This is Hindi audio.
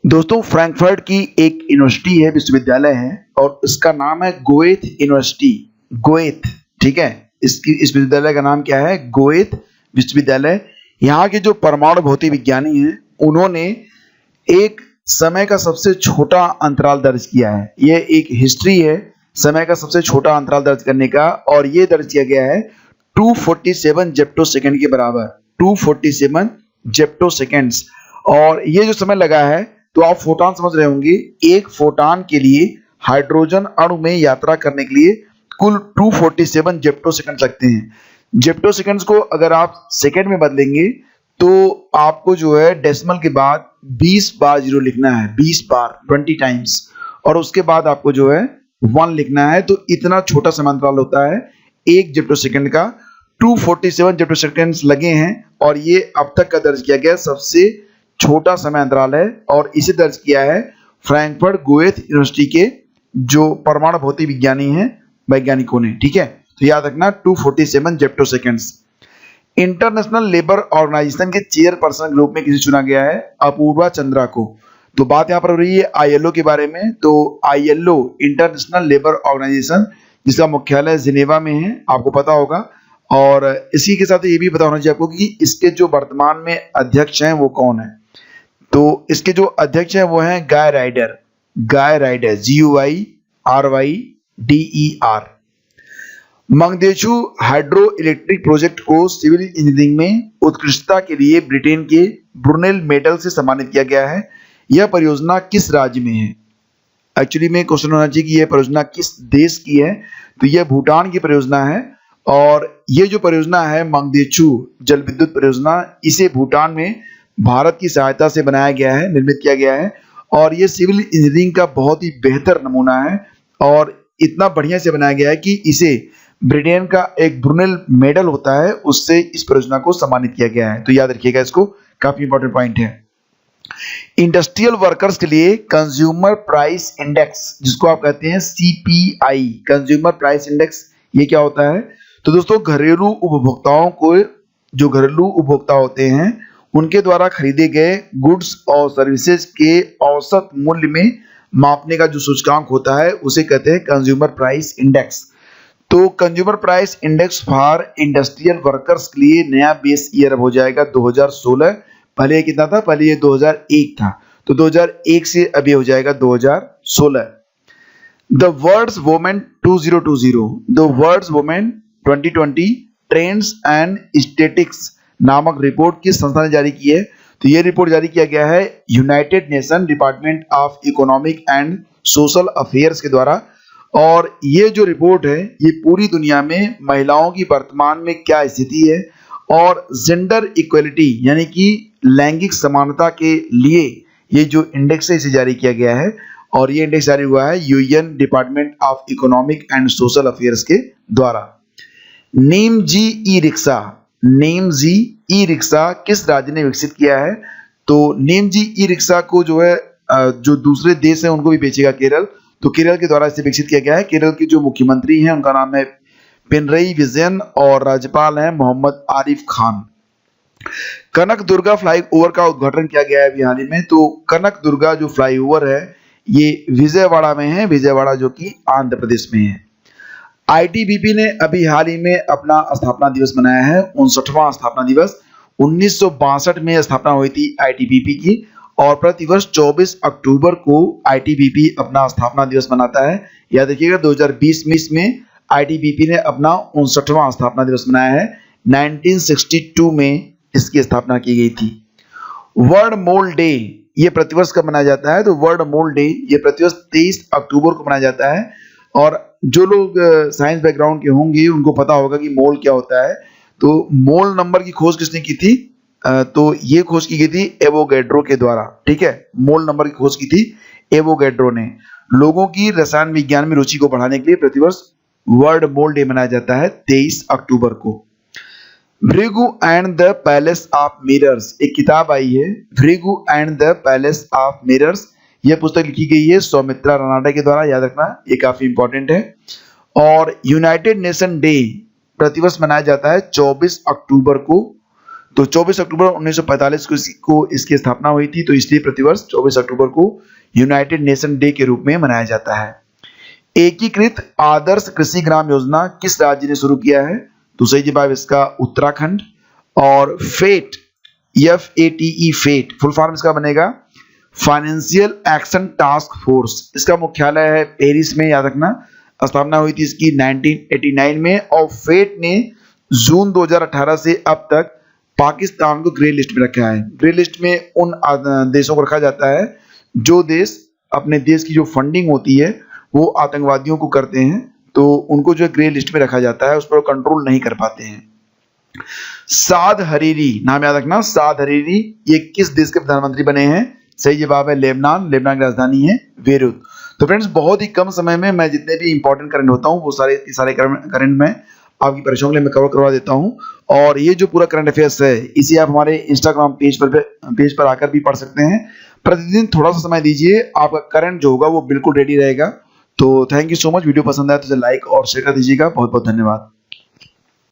दोस्तों फ्रैंकफर्ट की एक यूनिवर्सिटी है, विश्वविद्यालय है और इसका नाम है गोएथ यूनिवर्सिटी। गोएथ, ठीक है। इस विश्वविद्यालय का नाम क्या है? गोएथ विश्वविद्यालय। यहाँ के जो परमाणु भौतिक विज्ञानी हैं उन्होंने एक समय का सबसे छोटा अंतराल दर्ज किया है। ये एक हिस्ट्री है समय का सबसे छोटा अंतराल दर्ज करने का, और ये दर्ज किया गया है 247 जेप्टो सेकंड के बराबर, 247 जेप्टो सेकंड्स। और ये जो समय लगा है, तो आप फोटॉन समझ रहे होंगे, एक फोटॉन के लिए हाइड्रोजन अणु में यात्रा करने के लिए कुल 247 जेप्टो सेकंड लगते हैं। जेप्टो सेकंड्स को अगर आप सेकंड में बदलेंगे तो आपको जो है डेसिमल के बाद 20 बार जीरो लिखना है, 20 बार 20 टाइम्स, और उसके बाद आपको जो है 1 लिखना है। तो इतना छोटा समय अंतराल होता है एक जेप्टो सेकंड का। 247 जेप्टो सेकंड्स लगे हैं और ये अब तक का दर्ज किया गया सबसे छोटा समय अंतराल है, और इसे दर्ज किया है फ्रैंकफर्ट गोएथ यूनिवर्सिटी के जो परमाणु भौतिक विज्ञानी हैं, वैज्ञानिकों ने। ठीक है, तो याद रखना 247 zepto seconds. International Labour Organization के चेयरपर्सन के रूप में किसे चुना गया है? अपूर्वा चंद्रा को। तो बात यहाँ पर हो रही है आईएलओ के बारे में। तो आईएलओ इंटरनेशनल लेबर ऑर्गेनाइजेशन, जिसका मुख्यालय जिनेवा में है, आपको पता होगा। और इसी के साथ ये भी पता होना चाहिए आपको कि इसके जो वर्तमान में अध्यक्ष हैं वो कौन है। तो इसके जो अध्यक्ष हैं वो हैं Guy Ryder, Guy Ryder, GUIRYDER। Mangdechhu hydro electric project को सिविल इंजीनियरिंग में उत्कृष्टता के लिए ब्रिटेन के ब्रुनेल मेडल से सम्मानित किया गया है। यह परियोजना किस राज्य में है? एक्चुअली में क्वेश्चन होना चाहिए कि यह परियोजना किस देश की है। तो यह भूटान की परियोजना है, और ये जो परियोजना है मंगदेचु जल विद्युत परियोजना, इसे भूटान में भारत की सहायता से बनाया गया है, निर्मित किया गया है। और ये सिविल इंजीनियरिंग का बहुत ही बेहतर नमूना है, और इतना बढ़िया से बनाया गया है कि इसे ब्रिटेन का एक ब्रुनेल मेडल होता है, उससे इस परियोजना को सम्मानित किया गया है। तो याद रखिएगा इसको, काफी इंपॉर्टेंट पॉइंट है। इंडस्ट्रियल वर्कर्स के लिए कंज्यूमर प्राइस इंडेक्स, जिसको आप कहते हैं CPI, कंज्यूमर प्राइस इंडेक्स, ये क्या होता है? तो दोस्तों घरेलू उपभोक्ताओं को, जो घरेलू उपभोक्ता होते हैं, उनके द्वारा खरीदे गए गुड्स और सर्विसेज के औसत मूल्य में मापने का जो सूचकांक होता है उसे कहते हैं कंज्यूमर प्राइस इंडेक्स। तो consumer price index for industrial workers के लिए नया बेस ईयर अब हो जाएगा 2016। पहले ये कितना था? पहले ये 2001 था। तो 2001 से अभी हो जाएगा 2016। The world's women 2020, the world's women 2020 trends and statistics नामक रिपोर्ट किस संस्था ने जारी की है? तो ये रिपोर्ट जारी किया गया है United nation department of economic and social affairs के द्वारा। और ये जो रिपोर्ट है ये पूरी दुनिया में महिलाओं की वर्तमान में क्या स्थिति है और जेंडर इक्वलिटी यानी कि लैंगिक समानता के लिए ये जो इंडेक्स है इसे जारी किया गया है। और ये इंडेक्स जारी हुआ है UN department of economic and social affairs के द्वारा। नेम जी ई रिक्शा, नेम जी ई रिक्शा किस राज्य ने विकसित किया है? तो नेम जी ई रिक्शा को जो है जो दूसरे देश है उनको भी बेचेगा केरल। तो केरल के द्वारा इसे विकसित किया गया है। केरल के जो मुख्यमंत्री हैं उनका नाम है पिनरई विजयन, और राज्यपाल हैं मोहम्मद आरिफ खान। कनक दुर्गा फ्लाईओवर का उद्घाटन किया गया है अभी हाल ही में। तो कनक दुर्गा जो फ्लाईओवर है ये विजयवाड़ा में है, विजयवाड़ा जो कि आंध्र प्रदेश में है। आईटीबीपी ने अभी हाल ही में अपना स्थापना दिवस मनाया है, 59वां स्थापना दिवस। 1962 में स्थापना हुई थी आईटीबीपी की, और प्रतिवर्ष 24 अक्टूबर को आईटीबीपी अपना स्थापना दिवस मनाता है। याद रखिएगा 2020 में आईटीबीपी ने अपना 59वां स्थापना दिवस मनाया है। 1962 में इसकी स्थापना की गई थी। वर्ल्ड मोल डे ये प्रतिवर्ष कब मनाया जाता है? तो वर्ल्ड मोल डे ये प्रतिवर्ष 23 अक्टूबर को मनाया जाता है। और जो लोग साइंस बैकग्राउंड के होंगे उनको पता होगा कि मोल क्या होता है। तो मोल नंबर की खोज किसने की थी? तो ये खोज की गई थी एवोगैड्रो के द्वारा। ठीक है, मोल नंबर की खोज की थी एवोगैड्रो ने। लोगों की रसायन विज्ञान में रुचि को बढ़ाने के लिए प्रतिवर्ष वर्ल्ड मोल डे मनाया जाता है 23 अक्टूबर को। Bhrigu and the palace of mirrors, एक किताब आई है Bhrigu and the palace of mirrors. यह पुस्तक लिखी गई है सौमित्रा रनाडे के द्वारा। याद रखना, ये काफी इंपॉर्टेंट है। और यूनाइटेड नेशन डे प्रतिवर्ष मनाया जाता है 24 अक्टूबर को। तो 24 अक्टूबर 1945 को इसकी स्थापना हुई थी, तो इसलिए प्रतिवर्ष 24 अक्टूबर को यूनाइटेड नेशन डे के रूप में मनाया जाता है। एकीकृत आदर्श कृषि ग्राम योजना किस राज्य ने शुरू किया है? तो सही जवाब इसका उत्तराखंड। और fate, FATE fate full form इसका बनेगा फाइनेंशियल एक्शन टास्क फोर्स। इसका मुख्यालय है पेरिस में, याद रखना। स्थापना हुई थी इसकी 1989 में, और फेट ने जून 2018 से अब तक पाकिस्तान को ग्रे लिस्ट में रखा है। ग्रे लिस्ट में उन देशों को रखा जाता है जो देश अपने देश की जो फंडिंग होती है वो आतंकवादियों को करते हैं, तो उनको जो ग्रे लिस्ट में रखा जाता है, उस पर कंट्रोल नहीं कर पाते हैं। साद हरीरी नाम याद रखना, साद हरीरी ये किस देश के प्रधानमंत्री बने हैं? सही जवाब है लेबनान। लेबनान की राजधानी है बेरूत। तो फ्रेंड्स, बहुत ही कम समय में मैं जितने भी इंपॉर्टेंट करंट होता हूँ वो सारे करंट में आपकी परीक्षाओं के लिए मैं कवर करवा देता हूँ। और ये जो पूरा करंट अफेयर्स है इसे आप हमारे इंस्टाग्राम पेज पर आकर भी पढ़ सकते हैं। प्रतिदिन थोड़ा सा समय दीजिए, आपका करंट जो होगा वो बिल्कुल रेडी रहेगा। तो thank you so much. Video पसंद आया तो लाइक और शेयर कर दीजिएगा। बहुत बहुत धन्यवाद।